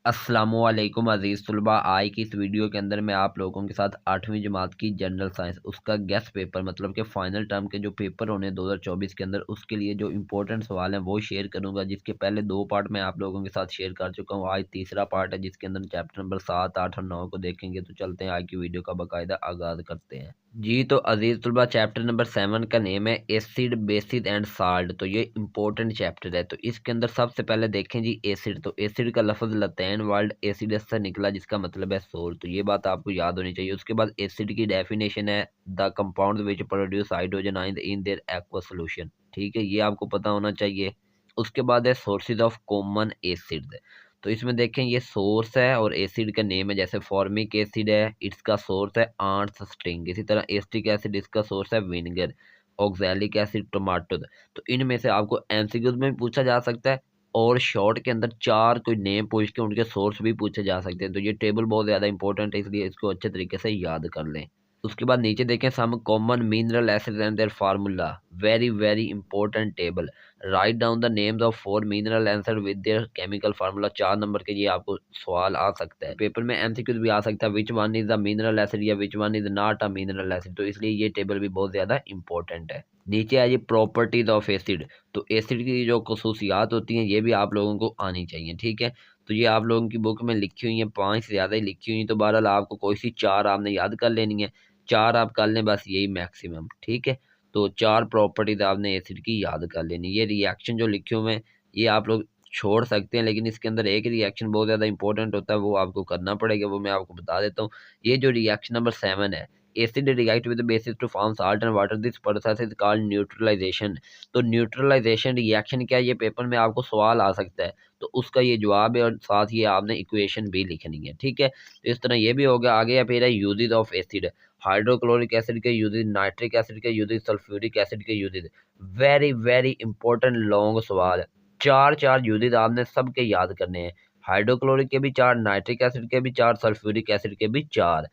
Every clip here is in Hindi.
अस्सलामुअलैकुम अज़ीज़ तुलबा। आज की इस वीडियो के अंदर मैं आप लोगों के साथ 8वीं जमात की जनरल साइंस उसका गेस्ट पेपर मतलब कि फ़ाइनल टर्म के जो पेपर होने 2024 के अंदर उसके लिए जो इंपॉर्टेंट सवाल हैं वो शेयर करूंगा, जिसके पहले दो पार्ट मैं आप लोगों के साथ शेयर कर चुका हूं। आज तीसरा पार्ट है जिसके अंदर चैप्टर नंबर 7, 8 और 9 को देखेंगे। तो चलते हैं आज की वीडियो का बाकायदा आगाज़ करते हैं। जी तो अजीज तुलबा, चैप्टर नंबर 7 का नेम है एसिड बेसिस एंड साल्ट। तो ये इंपॉर्टेंट चैप्टर है। तो इसके अंदर सबसे पहले देखें जी एसिड। तो एसिड का लफ्ज़ लतैन वर्ड एसिडस से निकला जिसका मतलब है सोर। तो ये बात आपको याद होनी चाहिए। उसके बाद एसिड की डेफिनेशन है the compound which produce hydrogen ion in their aqueous solution. ठीक है, ये आपको पता होना चाहिए। उसके बाद है सोर्सेज ऑफ कॉमन एसिड। तो इसमें देखें ये सोर्स है और एसिड का नेम है, जैसे फॉर्मिक एसिड है, इसका सोर्स है आर्ट्स स्ट्रिंग। इसी तरह एस्टिक एसिड, इसका सोर्स है विनेगर। Oxalic acid tomato. तो इनमें से आपको एमसीक्यूज में भी पूछा जा सकता है और शॉर्ट के अंदर चार कोई नेम पूछ के उनके सोर्स भी पूछे जा सकते हैं। तो ये टेबल बहुत ज़्यादा इंपॉर्टेंट है, इसलिए इसको अच्छे तरीके से याद कर लें। उसके बाद नीचे देखें some common mineral acid and their formula. Very very important table. Write down the names of 4 mineral acid with their chemical formula. 4 number के ये आपको सवाल आ सकता है पेपर में। एमसीक्यू भी आ सकता है, which one is the mineral acid या which one is not a mineral acid. तो इसलिए ये टेबल भी बहुत ज़्यादा इंपॉर्टेंट है। नीचे है जी प्रॉपर्टीज ऑफ एसिड। तो एसिड की जो खसूसियात होती हैं ये भी आप लोगों को आनी चाहिए। ठीक है, तो ये आप लोगों की बुक में लिखी हुई है, 5 से ज़्यादा ही लिखी हुई है। तो बहरहाल आपको कोई सी 4 आपने याद कर लेनी है। 4 आप कर लें बस, यही मैक्सिमम। ठीक है, तो 4 प्रॉपर्टीज आपने एसिड की याद कर लेनी। ये रिएक्शन जो लिखे हुए हैं ये आप लोग छोड़ सकते हैं, लेकिन इसके अंदर एक रिएक्शन बहुत ज़्यादा इंपॉर्टेंट होता है, वो आपको करना पड़ेगा। वो मैं आपको बता देता हूँ। ये जो रिएक्शन नंबर 7 है, acid react with bases to form salt and water, this process is called neutralisation. तो न्यूट्रलाइजेशन रिएक्शन क्या है, ये पेपर में आपको सवाल आ सकता है। तो उसका ये जवाब है और साथ ही आपने इक्वेशन भी लिखनी है। ठीक है, तो इस तरह ये भी हो गया। आगे या फिर है uses of acid. Hydrochloric acid के यूजेस, नाइट्रिक एसिड के यूजेस, सल्फ्यूरिक एसिड के uses. Very very important long सवाल है। चार चार यूजेस आपने सबके याद करने हैं। हाइड्रोक्लोरिक के भी 4, नाइट्रिक एसिड के भी 4, सल्फ्यूरिक एसिड के भी 4।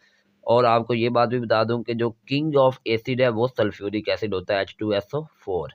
और आपको ये बात भी बता दूं कि जो किंग ऑफ एसिड है वो सल्फ्यूरिक एसिड होता है, H2SO4।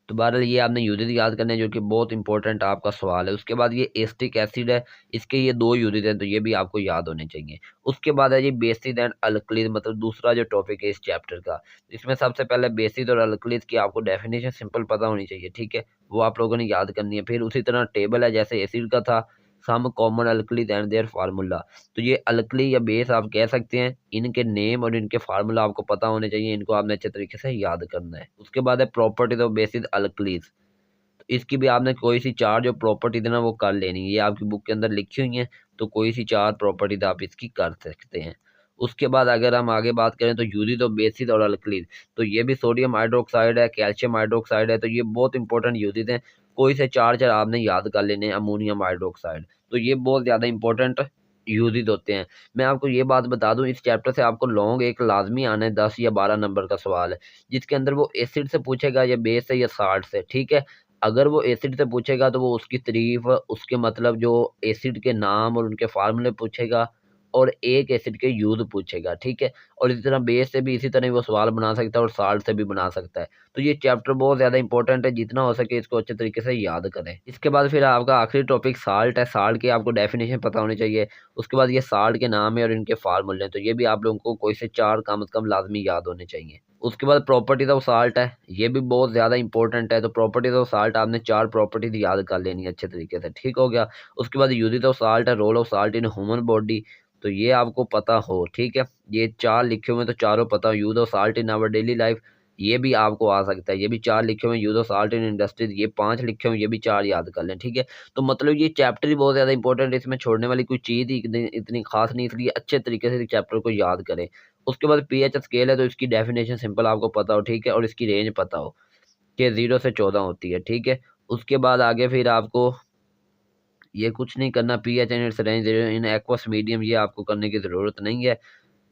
तो बहरहाल ये आपने यूजेस याद करने हैं, जो कि बहुत इंपॉर्टेंट आपका सवाल है। उसके बाद ये एस्टिक एसिड है, इसके ये 2 यूजेस हैं, तो ये भी आपको याद होने चाहिए। उसके बाद है ये बेसिस एंड अल्कलीज, मतलब दूसरा जो टॉपिक है इस चैप्टर का। इसमें सबसे पहले बेसिस और अल्कलीज की आपको डेफिनेशन सिंपल पता होनी चाहिए। ठीक है, वो आप लोगों ने याद करनी है। फिर उसी तरह टेबल है जैसे एसिड का था, some common alkalis and their formula. तो ये अल्कली या बेस आप कह सकते हैं, इनके नेम और इनके फार्मूला आपको पता होने चाहिए। इनको आपने अच्छे तरीके से याद करना है। उसके बाद है प्रॉपर्टीज ऑफ बेसिस अल्कलीज। तो इसकी भी आपने कोई सी 4 जो प्रॉपर्टीज है ना वो कर लेनी है। ये आपकी बुक के अंदर लिखी हुई है, तो कोई सी 4 प्रॉपर्टीज आप इसकी कर सकते हैं। उसके बाद अगर हम आगे बात करें तो यूजेस ऑफ बेसिस और अल्कलीज। तो ये भी सोडियम हाइड्रोक्साइड है, कैल्शियम हाइड्रोक्साइड है। तो ये बहुत इंपॉर्टेंट यूजेस हैं। कोई से 4 4 आपने याद कर लेने हैं। Ammonium hydroxide. तो ये बहुत ज़्यादा इंपॉर्टेंट यूजेस होते हैं। मैं आपको ये बात बता दूं, इस चैप्टर से आपको लॉन्ग एक लाजमी आना है, 10 या 12 नंबर का सवाल है, जिसके अंदर वो एसिड से पूछेगा या बेस से या साल्ट से। ठीक है, अगर वो एसिड से पूछेगा तो वो उसकी तारीफ, उसके मतलब जो एसिड के नाम और उनके फार्मूले पूछेगा, और एक एसिड के यूज पूछेगा। ठीक है, और इसी तरह बेस से भी इसी तरह वो सवाल बना सकता है और साल्ट से भी बना सकता है। तो ये चैप्टर बहुत ज़्यादा इंपॉर्टेंट है, जितना हो सके इसको अच्छे तरीके से याद करें। इसके बाद फिर आपका आखिरी टॉपिक साल्ट है। साल्ट की आपको डेफिनेशन पता होनी चाहिए। उसके बाद ये साल्ट के नाम है और इनके फार्मूले हैं, तो ये भी आप लोगों को कोई से 4 कम से कम लाजमी याद होने चाहिए। उसके बाद प्रॉपर्टीज ऑफ साल्ट है, ये भी बहुत ज़्यादा इंपॉर्टेंट है। तो प्रॉपर्टीज ऑफ साल्ट आपने 4 प्रॉपर्टीज याद कर लेनी है अच्छे तरीके से। ठीक हो गया। उसके बाद यूजेस ऑफ साल्ट है, role of salt in human body. तो ये आपको पता हो। ठीक है, ये 4 लिखे हुए हैं तो चारों पता हो। Use of salt in our daily life, ये भी आपको आ सकता है। ये भी 4 लिखे हुए हैं। Use of salt in industries, ये 5 लिखे हुए हैं, ये भी 4 याद कर लें। ठीक है, तो मतलब ये चैप्टर ही बहुत ज़्यादा इंपॉर्टेंट है। इसमें छोड़ने वाली कोई चीज़ ही इतनी खास नहीं, इसलिए अच्छे तरीके से इस चैप्टर को याद करें। उसके बाद पीएच स्केल है, तो इसकी डेफिनेशन सिंपल आपको पता हो। ठीक है, और इसकी रेंज पता हो कि 0 से 14 होती है। ठीक है, उसके बाद आगे फिर आपको ये कुछ नहीं करना। PH and it's range in aqueous medium, ये आपको करने की ज़रूरत नहीं है।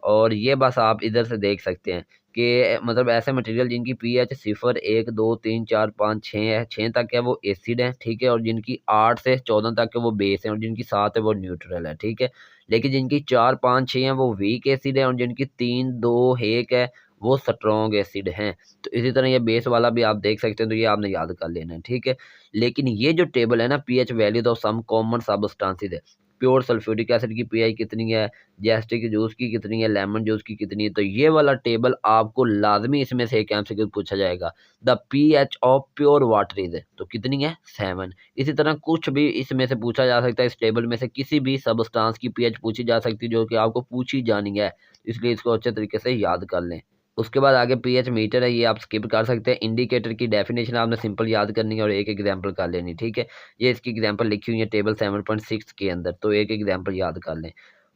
और ये बस आप इधर से देख सकते हैं कि मतलब ऐसे मटेरियल जिनकी पीएच 0, 1, 2, 3, 4, 5, 6 है, 6 तक है वो एसिड है। ठीक है, और जिनकी 8 से 14 तक है वो बेस है, और जिनकी 7 है वो न्यूट्रल है। ठीक है, लेकिन जिनकी 4, 5, 6 है वो वीक एसिड है, और जिनकी 3, 2, 1 है वो स्ट्रॉन्ग एसिड हैं। तो इसी तरह ये बेस वाला भी आप देख सकते हैं, तो ये आपने याद कर लेना है, ठीक है। लेकिन ये जो टेबल है ना, pH values of some common substances है, प्योर सल्फ्यूरिक एसिड की पीएच कितनी है, जेस्टिक जूस की कितनी है, लेमन जूस की कितनी है, तो ये वाला टेबल आपको लाजमी इसमें से एक एमसीक्यू पूछा जाएगा। The pH of pure water is, तो कितनी है 7। इसी तरह कुछ भी इसमें से पूछा जा सकता है, इस टेबल में से किसी भी सब्सटेंस की पीएच पूछी जा सकती है जो कि आपको पूछी जानी है, इसलिए इसको अच्छे तरीके से याद कर लें। उसके बाद आगे पीएच मीटर है, ये आप स्किप कर सकते हैं। इंडिकेटर की डेफिनेशन आपने सिंपल याद करनी है और एक एग्जांपल कर लेनी, ठीक है। ये इसकी एग्जांपल लिखी हुई है टेबल 7.6 के अंदर, तो एक एग्जांपल याद कर लें।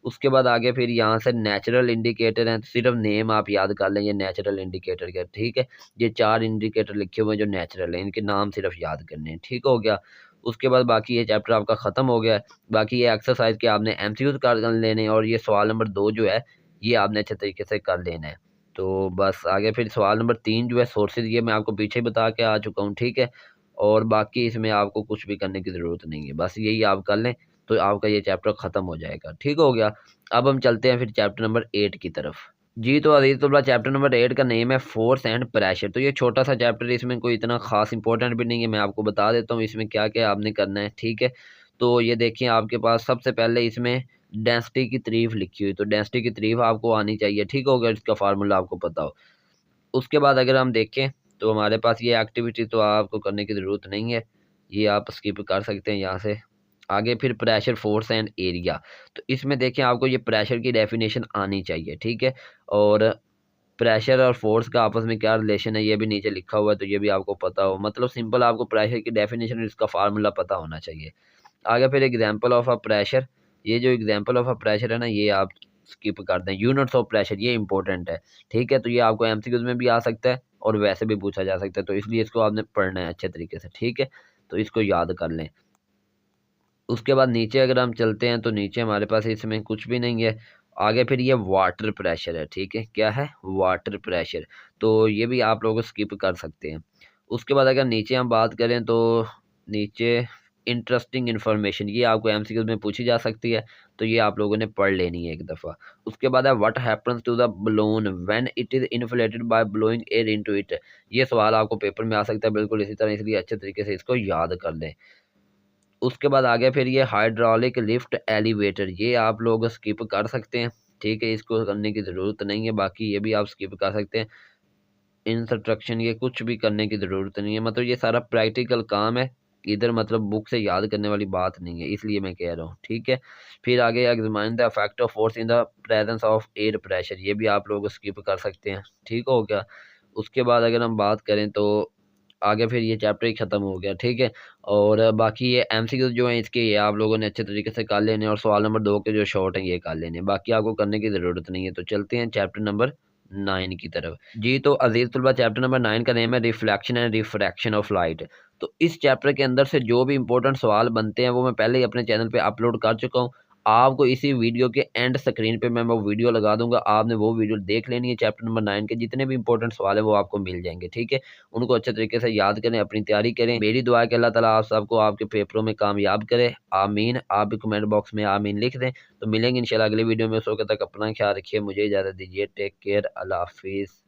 उसके बाद आगे फिर यहाँ से नेचुरल इंडिकेटर हैं, तो सिर्फ नेम आप याद कर लें, ये नेचुरल इंडिकेटर के, ठीक है। ये 4 इंडिकेटर लिखे हुए हैं जो नेचुरल हैं, इनके नाम सिर्फ याद करने हैं, ठीक हो गया। उसके बाद बाकी ये चैप्टर आपका ख़त्म हो गया है। बाकी ये एक्सरसाइज के आपने एमसीक्यूज कर लेने हैं, और ये सवाल नंबर 2 जो है ये आपने अच्छे तरीके से कर लेना है। तो बस आगे फिर सवाल नंबर 3 जो है सोर्सेज, ये मैं आपको पीछे ही बता के आ चुका हूँ, ठीक है। और बाकी इसमें आपको कुछ भी करने की ज़रूरत नहीं है, बस यही आप कर लें तो आपका ये चैप्टर ख़त्म हो जाएगा, ठीक हो गया। अब हम चलते हैं फिर चैप्टर नंबर 8 की तरफ। जी तो अजीज तलबा, चैप्टर नंबर 8 का नेम है फोर्स एंड प्रेशर। तो ये छोटा सा चैप्टर है, इसमें कोई इतना खास इंपॉर्टेंट भी नहीं है, मैं आपको बता देता हूँ इसमें क्या क्या आपने करना है, ठीक है। तो ये देखिए आपके पास सबसे पहले इसमें डेंसिटी की तारीफ लिखी हुई, तो डेंसिटी की तारीफ आपको आनी चाहिए, ठीक हो गया, इसका फार्मूला आपको पता हो। उसके बाद अगर हम देखें तो हमारे पास ये एक्टिविटी तो आपको करने की ज़रूरत नहीं है, ये आप स्किप कर सकते हैं यहाँ से। आगे फिर प्रेशर, फोर्स एंड एरिया, तो इसमें देखें आपको ये प्रेशर की डेफिनेशन आनी चाहिए, ठीक है। और प्रेशर और फोर्स का आपस में क्या रिलेशन है ये भी नीचे लिखा हुआ है, तो ये भी आपको पता हो, मतलब सिंपल आपको प्रेशर की डेफिनेशन और इसका फार्मूला पता होना चाहिए। आगे फिर एग्जांपल ऑफ अ प्रेशर, ये जो एग्जांपल ऑफ अ प्रेशर है ना, ये आप स्किप कर दें। यूनिट्स ऑफ प्रेशर ये इंपॉर्टेंट है, ठीक है। तो ये आपको एमसीक्यूज में भी आ सकता है और वैसे भी पूछा जा सकता है, तो इसलिए इसको आपने पढ़ना है अच्छे तरीके से, ठीक है। तो इसको याद कर लें। उसके बाद नीचे अगर हम चलते हैं तो नीचे हमारे पास इसमें कुछ भी नहीं है। आगे फिर ये वाटर प्रेशर है, ठीक है, क्या है वाटर प्रेशर, तो ये भी आप लोग स्किप कर सकते हैं। उसके बाद अगर नीचे हम बात करें तो नीचे इंटरेस्टिंग इन्फॉर्मेशन, ये आपको एमसीक्यूज में पूछी जा सकती है, तो ये आप लोगों ने पढ़ लेनी है एक दफ़ा। उसके बाद है what happens to the balloon when it is inflated by blowing air into it, ये सवाल आपको पेपर में आ सकता है बिल्कुल इसी तरह, इसलिए अच्छे तरीके से इसको याद कर लें। उसके बाद आगे फिर ये हाइड्रोलिक लिफ्ट एलिवेटर, ये आप लोग स्किप कर सकते हैं, ठीक है, इसको करने की ज़रूरत नहीं है, बाकी ये भी आप स्किप कर सकते हैं। इंस्ट्रक्शन ये कुछ भी करने की ज़रूरत नहीं है, मतलब ये सारा प्रैक्टिकल काम है, इधर मतलब बुक से याद करने वाली बात नहीं है, इसलिए मैं कह रहा हूँ, ठीक है। फिर आगे examine the effect of force in the presence of air pressure, ये भी आप लोग स्किप कर सकते हैं, ठीक हो गया। उसके बाद अगर हम बात करें तो आगे फिर ये चैप्टर ही ख़त्म हो गया, ठीक है। और बाकी ये एमसीक्यूज जो हैं इसके, ये आप लोगों ने अच्छे तरीके से कर लेने, और सवाल नंबर 2 के जो शॉर्ट हैं ये कर लेने, बाकी आपको करने की ज़रूरत नहीं है। तो चलते हैं चैप्टर नंबर 9 की तरफ। जी तो अजीज़ तलबा, चैप्टर नंबर 9 का नेम है reflection and refraction of light. तो इस चैप्टर के अंदर से जो भी इंपॉर्टेंट सवाल बनते हैं वो मैं पहले ही अपने चैनल पे अपलोड कर चुका हूँ। आपको इसी वीडियो के एंड स्क्रीन पे मैं वो वीडियो लगा दूंगा, आपने वो वीडियो देख लेनी है। चैप्टर नंबर 9 के जितने भी इंपॉर्टेंट सवाल है वो आपको मिल जाएंगे, ठीक है। उनको अच्छे तरीके से याद करें, अपनी तैयारी करें। मेरी दुआ है कि अल्लाह ताला आप सबको आपके पेपरों में कामयाब करे, आमीन। आप भी कमेंट बॉक्स में आमीन लिख दें। तो मिलेंगे इंशाल्लाह अगली वीडियो में, उस वक्त तक अपना ख्याल रखिए, मुझे इजाज़त दीजिए, टेक केयर, अल्लाह हाफिज़।